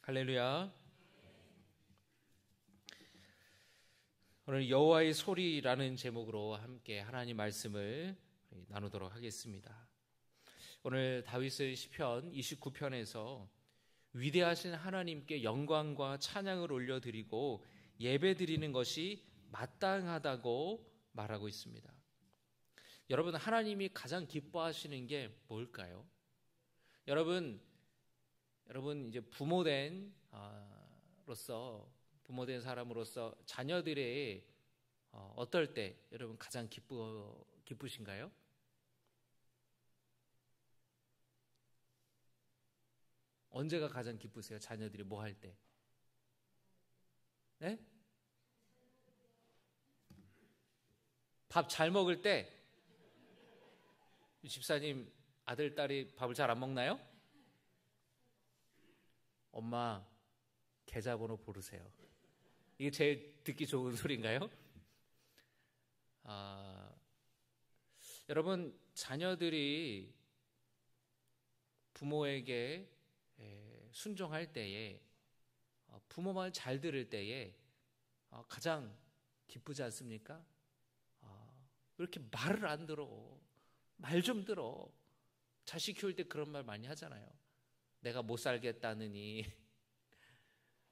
할렐루야. 오늘 여호와의 소리라는 제목으로 함께 하나님 말씀을 나누도록 하겠습니다. 오늘 다윗의 시편 29편에서 위대하신 하나님께 영광과 찬양을 올려드리고 예배드리는 것이 마땅하다고 말하고 있습니다. 여러분, 하나님이 가장 기뻐하시는 게 뭘까요? 여러분 이제 부모된 사람으로서 자녀들의 어떨 때 여러분 가장 기쁘신가요? 언제가 가장 기쁘세요? 자녀들이 뭐 할 때? 네? 밥 잘 먹을 때? 집사님 아들, 딸이 밥을 잘 안 먹나요? 엄마 계좌번호 고르세요. 이게 제일 듣기 좋은 소리인가요? 여러분, 자녀들이 부모에게 순종할 때에, 부모 말 잘 들을 때에 가장 기쁘지 않습니까? 왜 이렇게 말을 안 들어? 말 좀 들어. 자식 키울 때 그런 말 많이 하잖아요. 내가 못 살겠다느니,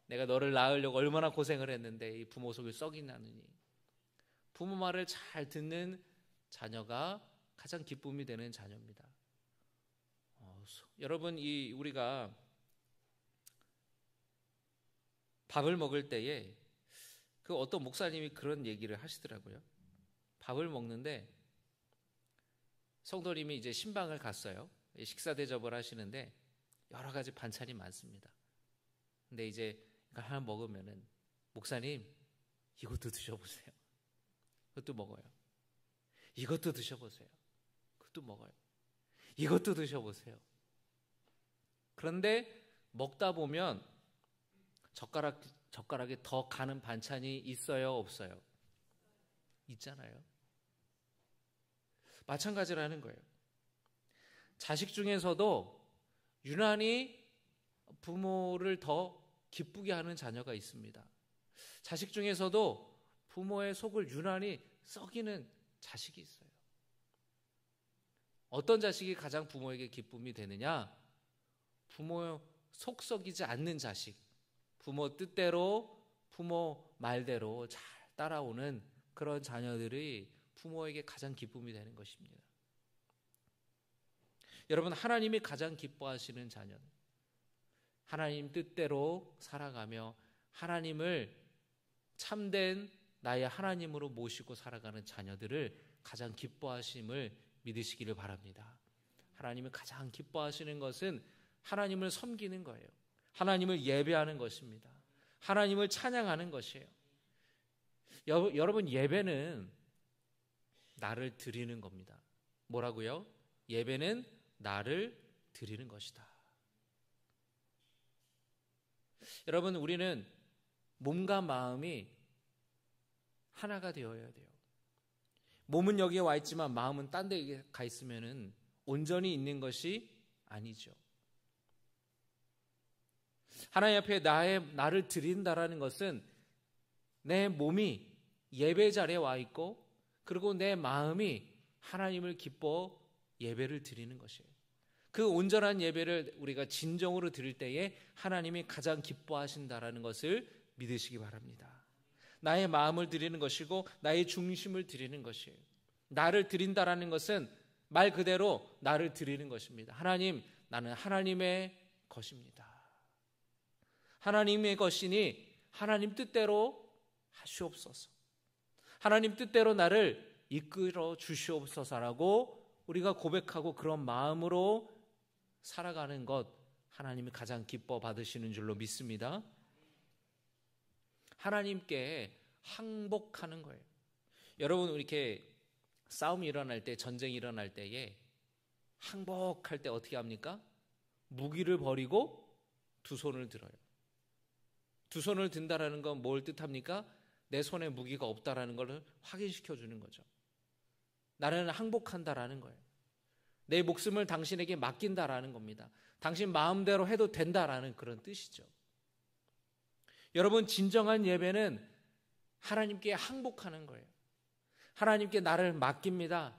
내가 너를 낳으려고 얼마나 고생을 했는데 이 부모 속에 썩이 나느니. 부모 말을 잘 듣는 자녀가 가장 기쁨이 되는 자녀입니다. 여러분, 우리가 밥을 먹을 때에 그 어떤 목사님이 그런 얘기를 하시더라고요. 밥을 먹는데 성도님이 이제 신방을 갔어요. 식사 대접을 하시는데 여러 가지 반찬이 많습니다. 근데 이제 이걸 하나 먹으면은, 목사님 이것도 드셔보세요. 그것도 먹어요. 이것도 드셔보세요. 그것도 먹어요. 이것도 드셔보세요. 그런데 먹다 보면 젓가락에 더 가는 반찬이 있어요, 없어요? 있잖아요. 마찬가지라는 거예요. 자식 중에서도 유난히 부모를 더 기쁘게 하는 자녀가 있습니다. 자식 중에서도 부모의 속을 유난히 썩이는 자식이 있어요. 어떤 자식이 가장 부모에게 기쁨이 되느냐? 부모 속 썩이지 않는 자식, 부모 뜻대로, 부모 말대로 잘 따라오는 그런 자녀들이 부모에게 가장 기쁨이 되는 것입니다. 여러분, 하나님이 가장 기뻐하시는 자녀는 하나님 뜻대로 살아가며 하나님을 참된 나의 하나님으로 모시고 살아가는 자녀들을 가장 기뻐하심을 믿으시기를 바랍니다. 하나님이 가장 기뻐하시는 것은 하나님을 섬기는 거예요. 하나님을 예배하는 것입니다. 하나님을 찬양하는 것이에요. 여러분, 예배는 나를 드리는 겁니다. 뭐라고요? 예배는 나를 드리는 것이다. 여러분, 우리는 몸과 마음이 하나가 되어야 돼요. 몸은 여기에 와 있지만 마음은 딴 데 가 있으면은 온전히 있는 것이 아니죠. 하나님 앞에 나를 드린다라는 것은 내 몸이 예배 자리에 와 있고, 그리고 내 마음이 하나님을 기뻐 예배를 드리는 것이에요. 그 온전한 예배를 우리가 진정으로 드릴 때에 하나님이 가장 기뻐하신다라는 것을 믿으시기 바랍니다. 나의 마음을 드리는 것이고 나의 중심을 드리는 것이에요. 나를 드린다라는 것은 말 그대로 나를 드리는 것입니다. 하나님, 나는 하나님의 것입니다. 하나님의 것이니 하나님 뜻대로 하시옵소서. 하나님 뜻대로 나를 이끌어 주시옵소서라고 우리가 고백하고 그런 마음으로 살아가는 것, 하나님이 가장 기뻐 받으시는 줄로 믿습니다. 하나님께 항복하는 거예요. 여러분, 이렇게 싸움이 일어날 때, 전쟁이 일어날 때에 항복할 때 어떻게 합니까? 무기를 버리고 두 손을 들어요. 두 손을 든다라는 건 뭘 뜻합니까? 내 손에 무기가 없다라는 걸 확인시켜 주는 거죠. 나는 항복한다라는 거예요. 내 목숨을 당신에게 맡긴다라는 겁니다. 당신 마음대로 해도 된다라는 그런 뜻이죠. 여러분, 진정한 예배는 하나님께 항복하는 거예요. 하나님께 나를 맡깁니다.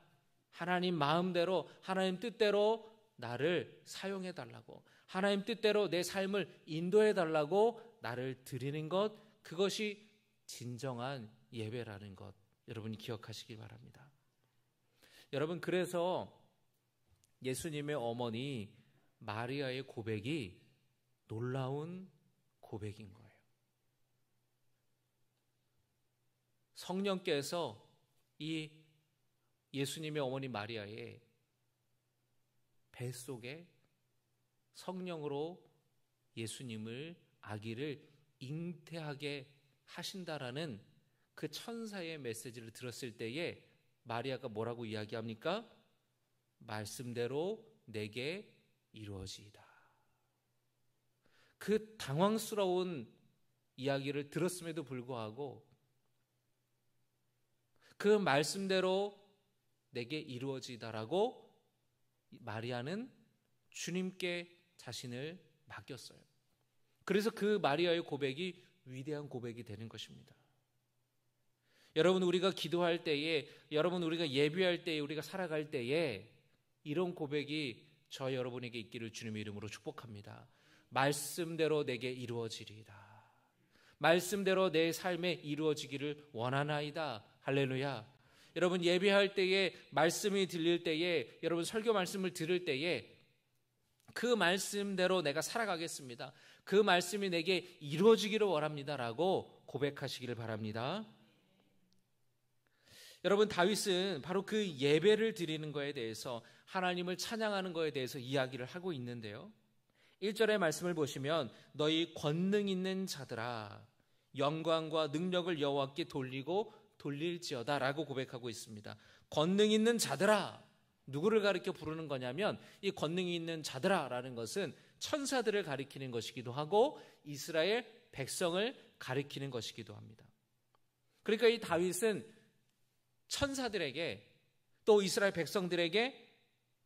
하나님 마음대로, 하나님 뜻대로 나를 사용해 달라고, 하나님 뜻대로 내 삶을 인도해 달라고 나를 드리는 것, 그것이 진정한 예배라는 것, 여러분이 기억하시기 바랍니다. 여러분, 그래서 예수님의 어머니 마리아의 고백이 놀라운 고백인 거예요. 성령께서 이 예수님의 어머니 마리아의 뱃속에 성령으로 예수님을, 아기를 잉태하게 하신다라는 그 천사의 메시지를 들었을 때에 마리아가 뭐라고 이야기합니까? 말씀대로 내게 이루어지이다. 그 당황스러운 이야기를 들었음에도 불구하고 그 말씀대로 내게 이루어지다라고 마리아는 주님께 자신을 맡겼어요. 그래서 그 마리아의 고백이 위대한 고백이 되는 것입니다. 여러분, 우리가 기도할 때에, 여러분, 우리가 예배할 때에, 우리가 살아갈 때에 이런 고백이 저 여러분에게 있기를 주님의 이름으로 축복합니다. 말씀대로 내게 이루어지리이다. 말씀대로 내 삶에 이루어지기를 원하나이다. 할렐루야. 여러분, 예배할 때에, 말씀이 들릴 때에, 여러분 설교 말씀을 들을 때에 그 말씀대로 내가 살아가겠습니다. 그 말씀이 내게 이루어지기를 원합니다라고 고백하시기를 바랍니다. 여러분, 다윗은 바로 그 예배를 드리는 것에 대해서, 하나님을 찬양하는 것에 대해서 이야기를 하고 있는데요. 1절의 말씀을 보시면 너희 권능 있는 자들아 영광과 능력을 여호와께 돌리고 돌릴지어다 라고 고백하고 있습니다. 권능 있는 자들아, 누구를 가리켜 부르는 거냐면 이 권능이 있는 자들아 라는 것은 천사들을 가리키는 것이기도 하고 이스라엘 백성을 가리키는 것이기도 합니다. 그러니까 이 다윗은 천사들에게 또 이스라엘 백성들에게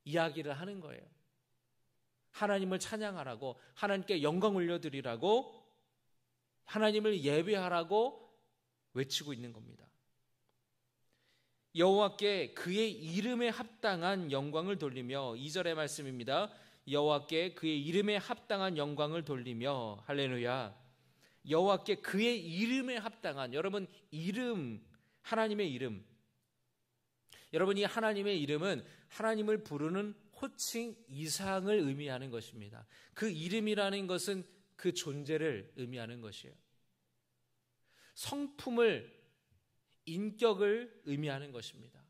이야기를 하는 거예요. 하나님을 찬양하라고, 하나님께 영광 올려드리라고, 하나님을 예배하라고 외치고 있는 겁니다. 여호와께 그의 이름에 합당한 영광을 돌리며, 2절의 말씀입니다. 여호와께 그의 이름에 합당한 영광을 돌리며, 할렐루야. 여호와께 그의 이름에 합당한, 여러분 이름, 하나님의 이름, 여러분 이 하나님의 이름은 하나님을 부르는 호칭 이상을 의미하는 것입니다. 그 이름이라는 것은 그 존재를 의미하는 것이에요. 성품을, 인격을 의미하는 것입니다.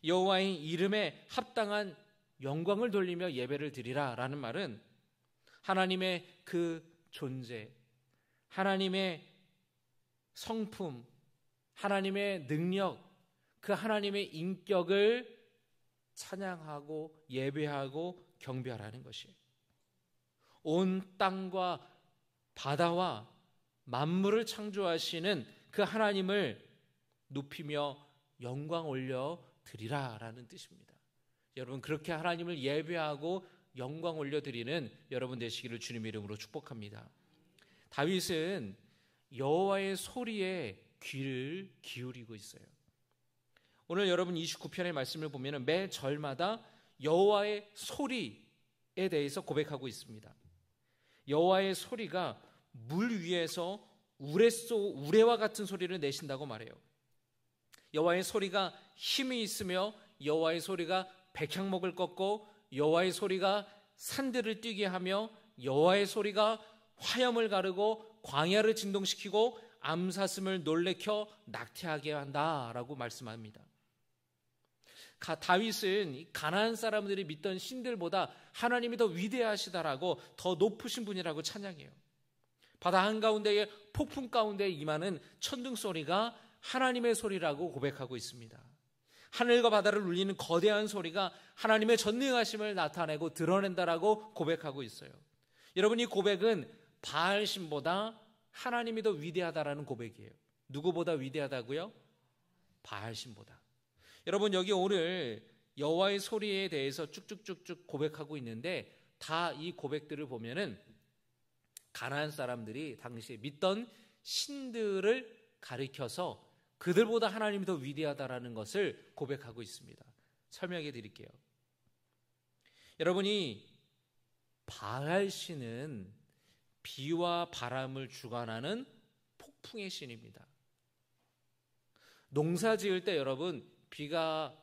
여호와의 이름에 합당한 영광을 돌리며 예배를 드리라 라는 말은 하나님의 그 존재, 하나님의 성품, 하나님의 능력, 그 하나님의 인격을 찬양하고 예배하고 경배하라는 것이에요. 온 땅과 바다와 만물을 창조하시는 그 하나님을 높이며 영광 올려 드리라라는 뜻입니다. 여러분, 그렇게 하나님을 예배하고 영광 올려 드리는 여러분 되시기를 주님의 이름으로 축복합니다. 다윗은 여호와의 소리에 귀를 기울이고 있어요. 오늘 여러분 29편의 말씀을 보면 매 절마다 여호와의 소리에 대해서 고백하고 있습니다. 여호와의 소리가 물 위에서 우레와 같은 소리를 내신다고 말해요. 여호와의 소리가 힘이 있으며 여호와의 소리가 백향목을 꺾고 여호와의 소리가 산들을 뛰게 하며 여호와의 소리가 화염을 가르고 광야를 진동시키고 암사슴을 놀래켜 낙태하게 한다라고 말씀합니다. 다윗은 가나안 사람들이 믿던 신들보다 하나님이 더 위대하시다라고, 더 높으신 분이라고 찬양해요. 바다 한가운데에 폭풍 가운데 임하는 천둥 소리가 하나님의 소리라고 고백하고 있습니다. 하늘과 바다를 울리는 거대한 소리가 하나님의 전능하심을 나타내고 드러낸다라고 고백하고 있어요. 여러분, 이 고백은 바알신보다 하나님이 더 위대하다라는 고백이에요. 누구보다 위대하다고요? 바알신보다. 여러분, 여기 오늘 여호와의 소리에 대해서 쭉쭉쭉쭉 고백하고 있는데 다 이 고백들을 보면은 가나안 사람들이 당시에 믿던 신들을 가리켜서 그들보다 하나님이 더 위대하다라는 것을 고백하고 있습니다. 설명해 드릴게요. 여러분이 바알 신은 비와 바람을 주관하는 폭풍의 신입니다. 농사 지을 때 여러분 비가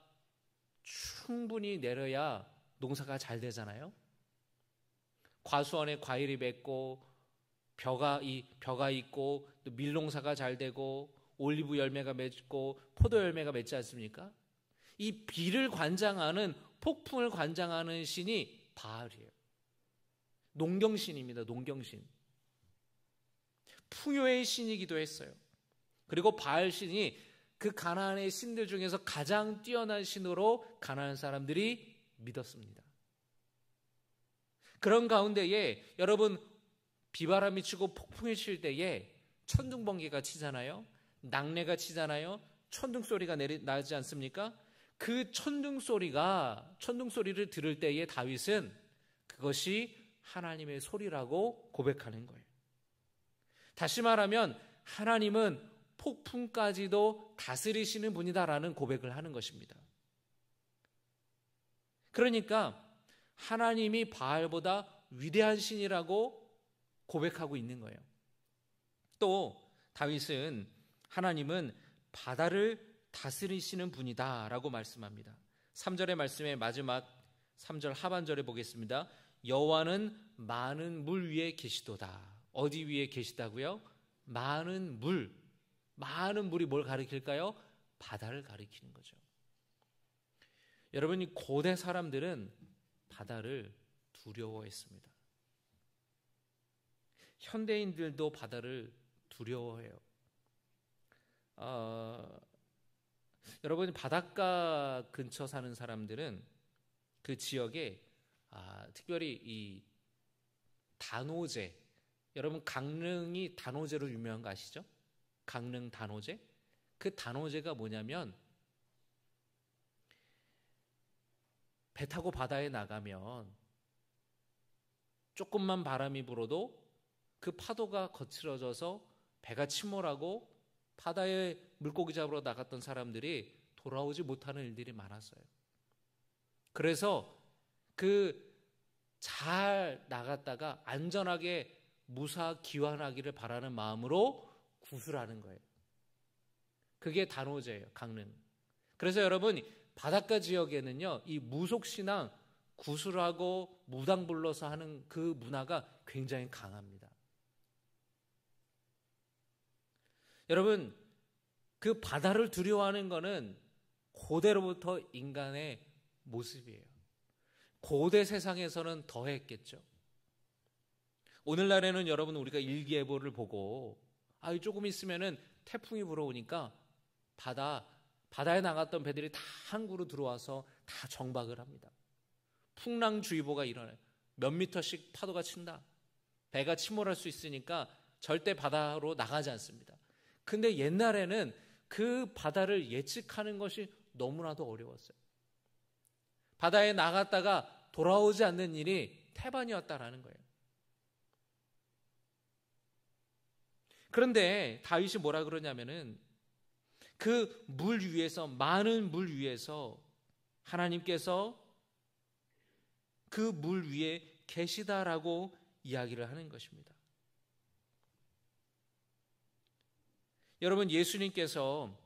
충분히 내려야 농사가 잘 되잖아요. 과수원에 과일이 맺고 벼가 있고 또 밀농사가 잘 되고 올리브 열매가 맺고 포도 열매가 맺지 않습니까? 이 비를 관장하는 폭풍을 관장하는 신이 바알이에요. 농경신입니다. 농경신. 풍요의 신이기도 했어요. 그리고 바알 신이 그 가나안의 신들 중에서 가장 뛰어난 신으로 가나안 사람들이 믿었습니다. 그런 가운데에 여러분 비바람이 치고 폭풍이 칠 때에 천둥번개가 치잖아요. 낙뢰가 치잖아요. 천둥 소리가 나지 않습니까? 그 천둥 소리를 들을 때에 다윗은 그것이 하나님의 소리라고 고백하는 거예요. 다시 말하면 하나님은 폭풍까지도 다스리시는 분이다라는 고백을 하는 것입니다. 그러니까 하나님이 바알보다 위대한 신이라고 고백하고 있는 거예요. 또 다윗은 하나님은 바다를 다스리시는 분이다라고 말씀합니다. 3절의 말씀의 마지막 3절 하반절에 보겠습니다. 여호와는 많은 물 위에 계시도다. 어디 위에 계시다고요? 많은 물이 뭘 가리킬까요? 바다를 가리키는 거죠. 여러분, 이 고대 사람들은 바다를 두려워했습니다. 현대인들도 바다를 두려워해요. 여러분, 바닷가 근처 사는 사람들은 그 지역에 특별히 이 단오제, 여러분 강릉이 단오제로 유명한 거 아시죠? 강릉 단오제? 그 단오제가 뭐냐면 배 타고 바다에 나가면 조금만 바람이 불어도 그 파도가 거칠어져서 배가 침몰하고 바다에 물고기 잡으러 나갔던 사람들이 돌아오지 못하는 일들이 많았어요. 그래서 잘 나갔다가 안전하게 무사 귀환하기를 바라는 마음으로 구슬하는 거예요. 그게 단오제예요, 강릉. 그래서 여러분 바닷가 지역에는요, 이 무속신앙, 구슬하고 무당 불러서 하는 그 문화가 굉장히 강합니다. 여러분, 그 바다를 두려워하는 것은 고대로부터 인간의 모습이에요. 고대 세상에서는 더했겠죠. 오늘날에는 여러분 우리가 일기예보를 보고 조금 있으면은 태풍이 불어오니까 바다에 나갔던 배들이 다 항구로 들어와서 다 정박을 합니다. 풍랑주의보가 일어나요. 몇 미터씩 파도가 친다. 배가 침몰할 수 있으니까 절대 바다로 나가지 않습니다. 근데 옛날에는 그 바다를 예측하는 것이 너무나도 어려웠어요. 바다에 나갔다가 돌아오지 않는 일이 태반이었다라는 거예요. 그런데 다윗이 뭐라 그러냐면은 그 물 위에서, 많은 물 위에서 하나님께서 그 물 위에 계시다라고 이야기를 하는 것입니다. 여러분, 예수님께서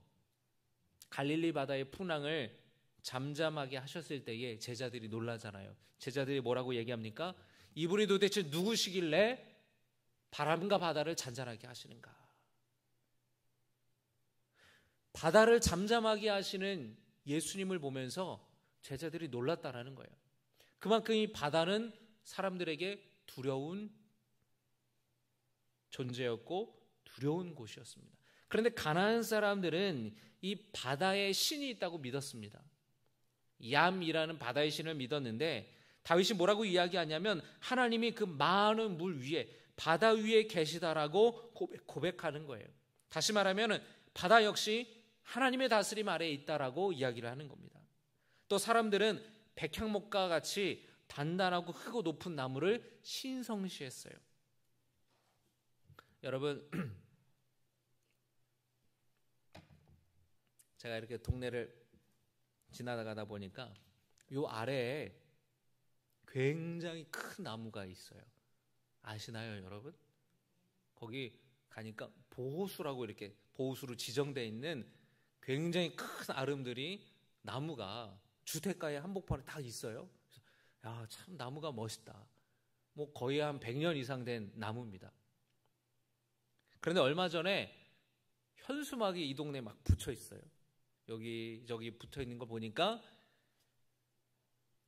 갈릴리 바다의 풍랑을 잠잠하게 하셨을 때에 제자들이 놀라잖아요. 제자들이 뭐라고 얘기합니까? 이분이 도대체 누구시길래 바람과 바다를 잔잔하게 하시는가? 바다를 잠잠하게 하시는 예수님을 보면서 제자들이 놀랐다라는 거예요. 그만큼 이 바다는 사람들에게 두려운 존재였고 두려운 곳이었습니다. 그런데 가나안 사람들은 이 바다에 신이 있다고 믿었습니다. 얌이라는 바다의 신을 믿었는데 다윗이 뭐라고 이야기하냐면 하나님이 그 많은 물 위에, 바다 위에 계시다라고 고백하는 거예요. 다시 말하면 바다 역시 하나님의 다스림 아래에 있다라고 이야기를 하는 겁니다. 또 사람들은 백향목과 같이 단단하고 크고 높은 나무를 신성시했어요. 여러분, 제가 이렇게 동네를 지나가다 보니까 요 아래에 굉장히 큰 나무가 있어요. 아시나요, 여러분? 거기 가니까 보호수라고 이렇게 보호수로 지정되어 있는 굉장히 큰 아름들이 나무가 주택가의 한복판에 딱 있어요. 야, 참 나무가 멋있다. 뭐 거의 한 100년 이상 된 나무입니다. 그런데 얼마 전에 현수막이 이 동네에 막 붙여 있어요. 여기저기 붙어 있는 거 보니까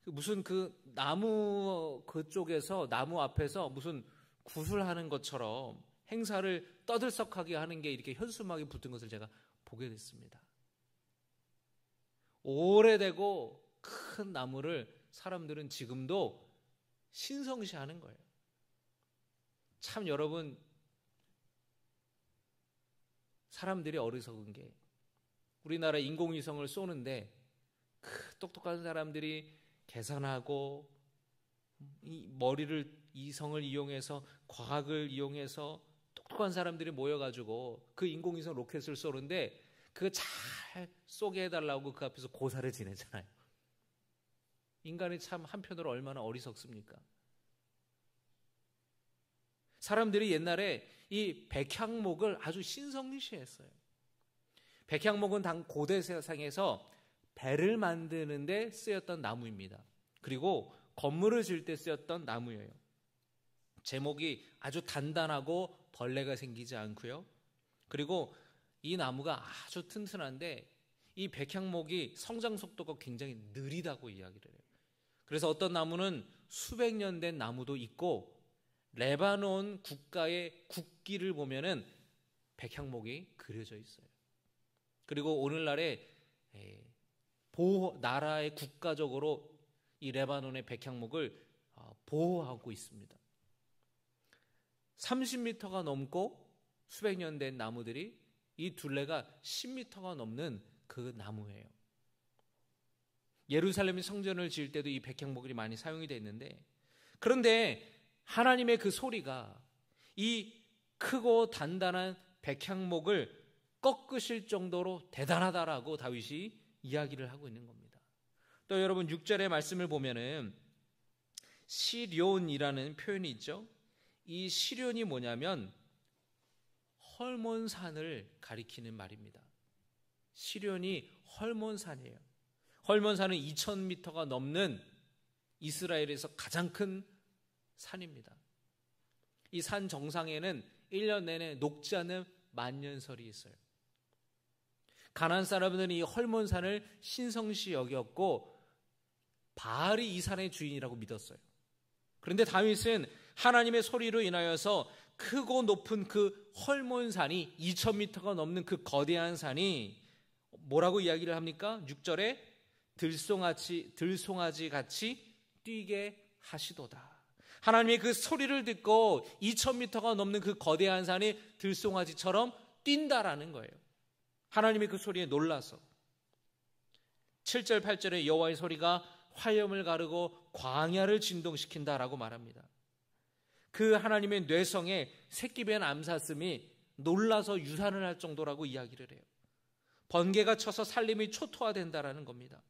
무슨 그 나무 그쪽에서 나무 앞에서 무슨 구슬하는 것처럼 행사를 떠들썩하게 하는 게 이렇게 현수막이 붙은 것을 제가 보게 됐습니다. 오래되고 큰 나무를 사람들은 지금도 신성시하는 거예요. 참 여러분, 사람들이 어리석은 게 우리나라 인공위성을 쏘는데 똑똑한 사람들이 계산하고 이 머리를 이성을 이용해서 과학을 이용해서 똑똑한 사람들이 모여가지고 그 인공위성 로켓을 쏘는데 그거 잘 쏘게 해달라고 그 앞에서 고사를 지내잖아요. 인간이 참 한편으로 얼마나 어리석습니까? 사람들이 옛날에 이 백향목을 아주 신성시했어요. 백향목은 당 고대 세상에서 배를 만드는 데 쓰였던 나무입니다. 그리고 건물을 지을 때 쓰였던 나무예요. 제목이 아주 단단하고 벌레가 생기지 않고요. 그리고 이 나무가 아주 튼튼한데 이 백향목이 성장 속도가 굉장히 느리다고 이야기를 해요. 그래서 어떤 나무는 수백 년 된 나무도 있고 레바논 국가의 국기를 보면은 백향목이 그려져 있어요. 그리고 오늘날에 나라의 국가적으로 이 레바논의 백향목을 보호하고 있습니다. 30m가 넘고 수백 년 된 나무들이 이 둘레가 10m가 넘는 그 나무예요. 예루살렘 성전을 지을 때도 이 백향목이 많이 사용이 됐는데, 그런데 하나님의 그 소리가 이 크고 단단한 백향목을 꺾으실 정도로 대단하다라고 다윗이 이야기를 하고 있는 겁니다. 또 여러분 6절의 말씀을 보면은 시련이라는 표현이 있죠. 이 시련이 뭐냐면 헐몬산을 가리키는 말입니다. 시련이 헐몬산이에요. 헐몬산은 2000m가 넘는 이스라엘에서 가장 큰 산입니다. 이 산 정상에는 1년 내내 녹지 않는 만년설이 있어요. 가나안 사람들은 이 헐몬산을 신성시 여겼고 바알이 이 산의 주인이라고 믿었어요. 그런데 다윗은 하나님의 소리로 인하여서 크고 높은 그 헐몬산이 2000m가 넘는 그 거대한 산이 뭐라고 이야기를 합니까? 6절에 들송아지 같이 뛰게 하시도다. 하나님의 그 소리를 듣고 2000m가 넘는 그 거대한 산이 들송아지처럼 뛴다라는 거예요. 하나님의 그 소리에 놀라서. 7절 8절에 여호와의 소리가 화염을 가르고 광야를 진동시킨다라고 말합니다. 그 하나님의 뇌성에 새끼뱀 암사슴이 놀라서 유산을 할 정도라고 이야기를 해요. 번개가 쳐서 살림이 초토화된다라는 겁니다.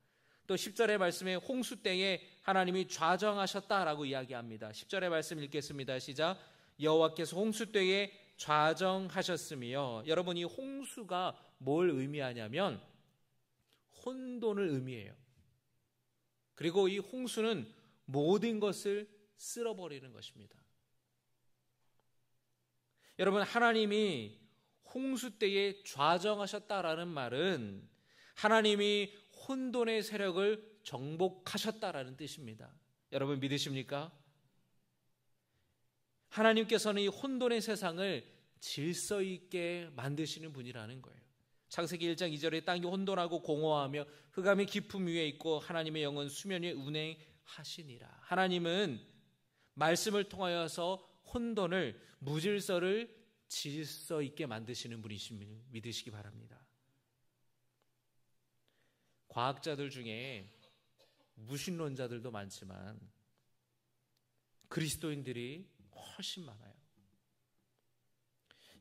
또 10절의 말씀에 홍수 때에 하나님이 좌정하셨다라고 이야기합니다. 10절의 말씀 읽겠습니다. 시작. 여호와께서 홍수 때에 좌정하셨으며, 여러분 이 홍수가 뭘 의미하냐면 혼돈을 의미해요. 그리고 이 홍수는 모든 것을 쓸어버리는 것입니다. 여러분 하나님이 홍수 때에 좌정하셨다라는 말은 하나님이 혼돈의 세력을 정복하셨다라는 뜻입니다. 여러분 믿으십니까? 하나님께서는 이 혼돈의 세상을 질서 있게 만드시는 분이라는 거예요. 창세기 1장 2절에 땅이 혼돈하고 공허하며 흑암이 깊음 위에 있고 하나님의 영은 수면 위에 운행하시니라. 하나님은 말씀을 통하여서 혼돈을, 무질서를 질서 있게 만드시는 분이심을 믿으시기 바랍니다. 과학자들 중에 무신론자들도 많지만 그리스도인들이 훨씬 많아요.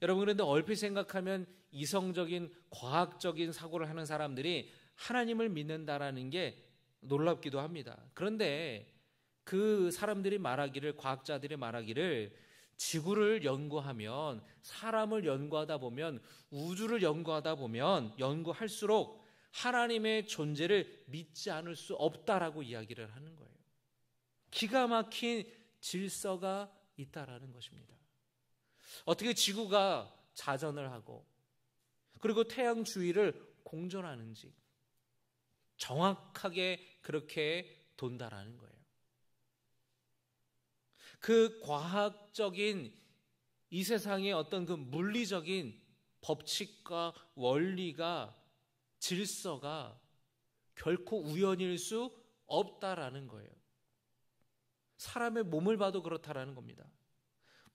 여러분, 그런데 얼핏 생각하면 이성적인 과학적인 사고를 하는 사람들이 하나님을 믿는다라는 게 놀랍기도 합니다. 그런데 그 사람들이 말하기를, 과학자들이 말하기를, 지구를 연구하면, 사람을 연구하다 보면, 우주를 연구하다 보면 연구할수록 하나님의 존재를 믿지 않을 수 없다라고 이야기를 하는 거예요. 기가 막힌 질서가 있다라는 것입니다. 어떻게 지구가 자전을 하고 그리고 태양 주위를 공전하는지 정확하게 그렇게 돈다라는 거예요. 그 과학적인 이 세상의 어떤 그 물리적인 법칙과 원리가, 질서가 결코 우연일 수 없다라는 거예요. 사람의 몸을 봐도 그렇다라는 겁니다.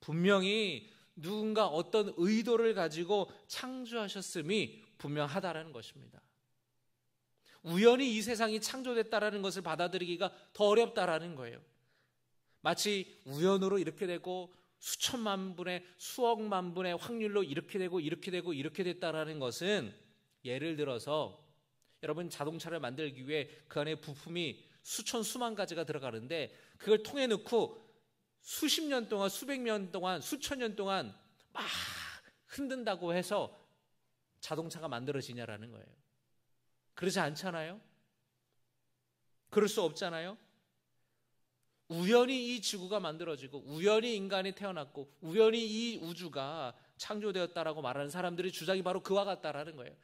분명히 누군가 어떤 의도를 가지고 창조하셨음이 분명하다라는 것입니다. 우연히 이 세상이 창조됐다라는 것을 받아들이기가 더 어렵다라는 거예요. 마치 우연으로 이렇게 되고 수천만 분의, 수억만 분의 확률로 이렇게 되고 이렇게 되고 이렇게 됐다라는 것은, 예를 들어서 여러분, 자동차를 만들기 위해 그 안에 부품이 수천 수만 가지가 들어가는데 그걸 통에 넣고 수십 년 동안, 수백 년 동안, 수천 년 동안 막 흔든다고 해서 자동차가 만들어지냐라는 거예요. 그렇지 않잖아요? 그럴 수 없잖아요? 우연히 이 지구가 만들어지고 우연히 인간이 태어났고 우연히 이 우주가 창조되었다라고 말하는 사람들의 주장이 바로 그와 같다라는 거예요.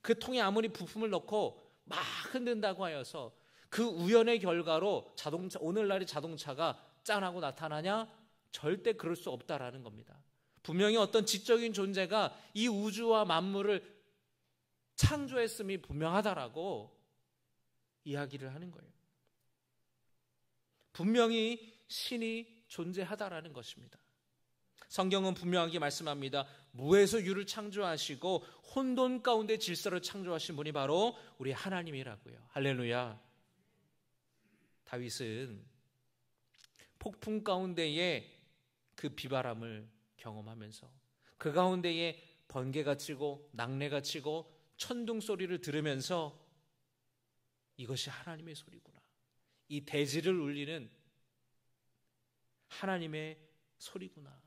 그 통에 아무리 부품을 넣고 막 흔든다고 하여서 그 우연의 결과로 자동차, 오늘날의 자동차가 짠하고 나타나냐? 절대 그럴 수 없다라는 겁니다. 분명히 어떤 지적인 존재가 이 우주와 만물을 창조했음이 분명하다라고 이야기를 하는 거예요. 분명히 신이 존재하다라는 것입니다. 성경은 분명하게 말씀합니다. 무에서 유를 창조하시고 혼돈 가운데 질서를 창조하신 분이 바로 우리 하나님이라고요. 할렐루야. 다윗은 폭풍 가운데에 그 비바람을 경험하면서 그 가운데에 번개가 치고 낙뢰가 치고 천둥 소리를 들으면서 이것이 하나님의 소리구나, 이 대지를 울리는 하나님의 소리구나,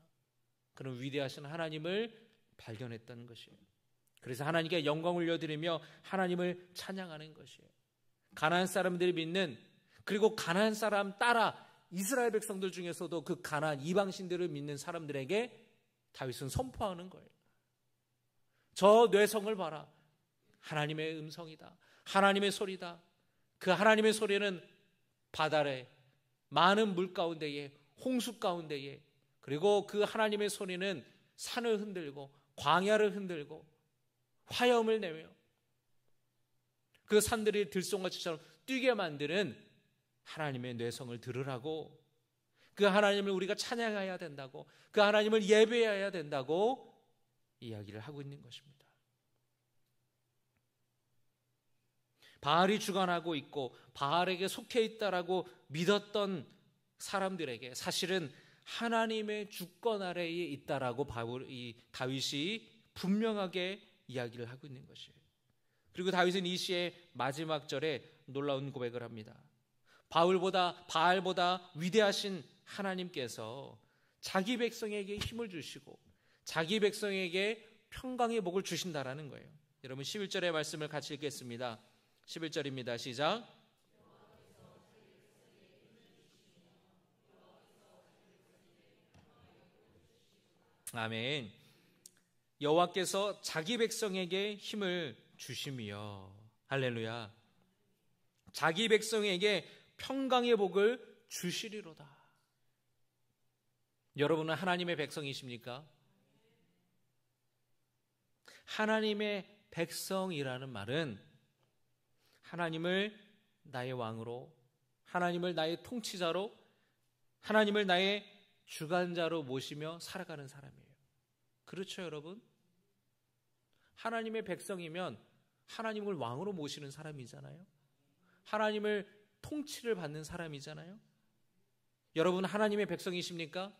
그런 위대하신 하나님을 발견했다는 것이에요. 그래서 하나님께 영광을 올려드리며 하나님을 찬양하는 것이에요. 가나안 사람들이 믿는, 그리고 가나안 사람 따라 이스라엘 백성들 중에서도 그 가나안 이방신들을 믿는 사람들에게 다윗은 선포하는 거예요. 저 뇌성을 봐라. 하나님의 음성이다. 하나님의 소리다. 그 하나님의 소리는 바다에, 많은 물 가운데에, 홍수 가운데에, 그리고 그 하나님의 소리는 산을 흔들고 광야를 흔들고 화염을 내며 그 산들이 들송아지처럼 뛰게 만드는 하나님의 뇌성을 들으라고, 그 하나님을 우리가 찬양해야 된다고, 그 하나님을 예배해야 된다고 이야기를 하고 있는 것입니다. 바알이 주관하고 있고 바알에게 속해 있다라고 믿었던 사람들에게 사실은 하나님의 주권 아래에 있다라고 다윗이 분명하게 이야기를 하고 있는 것이에요. 그리고 다윗은 이 시의 마지막 절에 놀라운 고백을 합니다. 바알보다 위대하신 하나님께서 자기 백성에게 힘을 주시고 자기 백성에게 평강의 복을 주신다라는 거예요. 여러분 11절의 말씀을 같이 읽겠습니다. 11절입니다. 시작. 아멘. 여호와께서 자기 백성에게 힘을 주시며, 할렐루야, 자기 백성에게 평강의 복을 주시리로다. 여러분은 하나님의 백성이십니까? 하나님의 백성이라는 말은 하나님을 나의 왕으로, 하나님을 나의 통치자로, 하나님을 나의 주관자로 모시며 살아가는 사람이에요. 그렇죠, 여러분? 하나님의 백성이면 하나님을 왕으로 모시는 사람이잖아요. 하나님을 통치를 받는 사람이잖아요. 여러분 하나님의 백성이십니까?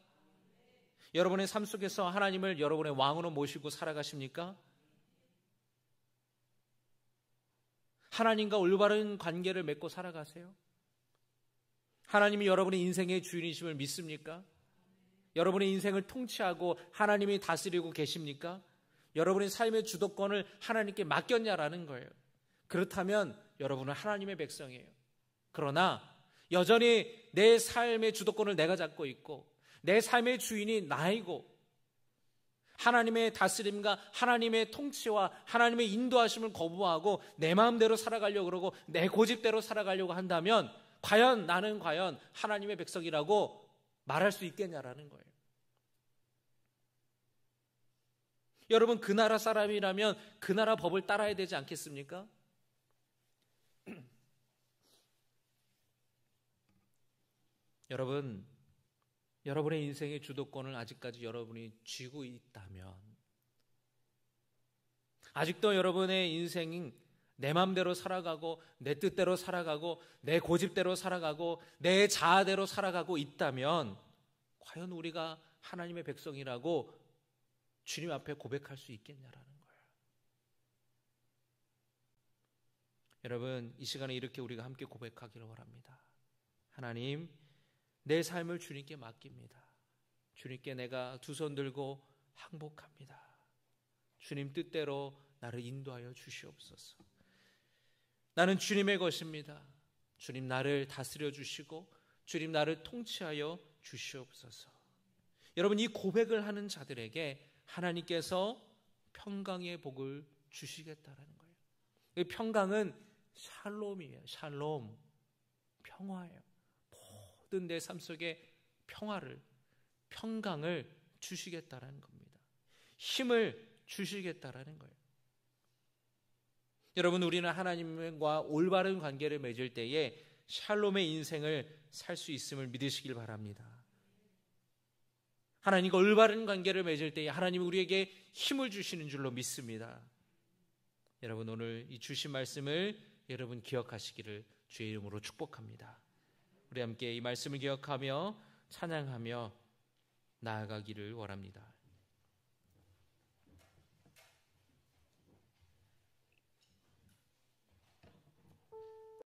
여러분의 삶 속에서 하나님을 여러분의 왕으로 모시고 살아가십니까? 하나님과 올바른 관계를 맺고 살아가세요? 하나님이 여러분의 인생의 주인이심을 믿습니까? 여러분의 인생을 통치하고 하나님이 다스리고 계십니까? 여러분의 삶의 주도권을 하나님께 맡겼냐라는 거예요. 그렇다면 여러분은 하나님의 백성이에요. 그러나 여전히 내 삶의 주도권을 내가 잡고 있고 내 삶의 주인이 나이고 하나님의 다스림과 하나님의 통치와 하나님의 인도하심을 거부하고 내 마음대로 살아가려고 그러고 내 고집대로 살아가려고 한다면 과연 나는 과연 하나님의 백성이라고 말할 수 있겠냐라는 거예요. 여러분, 그 나라 사람이라면 그 나라 법을 따라야 되지 않겠습니까? 여러분, 여러분의 인생의 주도권을 아직까지 여러분이 쥐고 있다면, 아직도 여러분의 인생이 내 마음대로 살아가고 내 뜻대로 살아가고 내 고집대로 살아가고 내 자아대로 살아가고 있다면 과연 우리가 하나님의 백성이라고 주님 앞에 고백할 수 있겠냐라는 거예요. 여러분, 이 시간에 이렇게 우리가 함께 고백하기를 원합니다. 하나님, 내 삶을 주님께 맡깁니다. 주님께 내가 두 손 들고 항복합니다. 주님 뜻대로 나를 인도하여 주시옵소서. 나는 주님의 것입니다. 주님 나를 다스려 주시고 주님 나를 통치하여 주시옵소서. 여러분, 이 고백을 하는 자들에게 하나님께서 평강의 복을 주시겠다라는 거예요. 이 평강은 샬롬이에요. 샬롬, 평화예요. 모든 내 삶 속에 평화를, 평강을 주시겠다라는 겁니다. 힘을 주시겠다라는 거예요. 여러분, 우리는 하나님과 올바른 관계를 맺을 때에 샬롬의 인생을 살 수 있음을 믿으시길 바랍니다. 하나님과 올바른 관계를 맺을 때에 하나님이 우리에게 힘을 주시는 줄로 믿습니다. 여러분, 오늘 이 주신 말씀을 여러분 기억하시기를 주의 이름으로 축복합니다. 우리 함께 이 말씀을 기억하며 찬양하며 나아가기를 원합니다.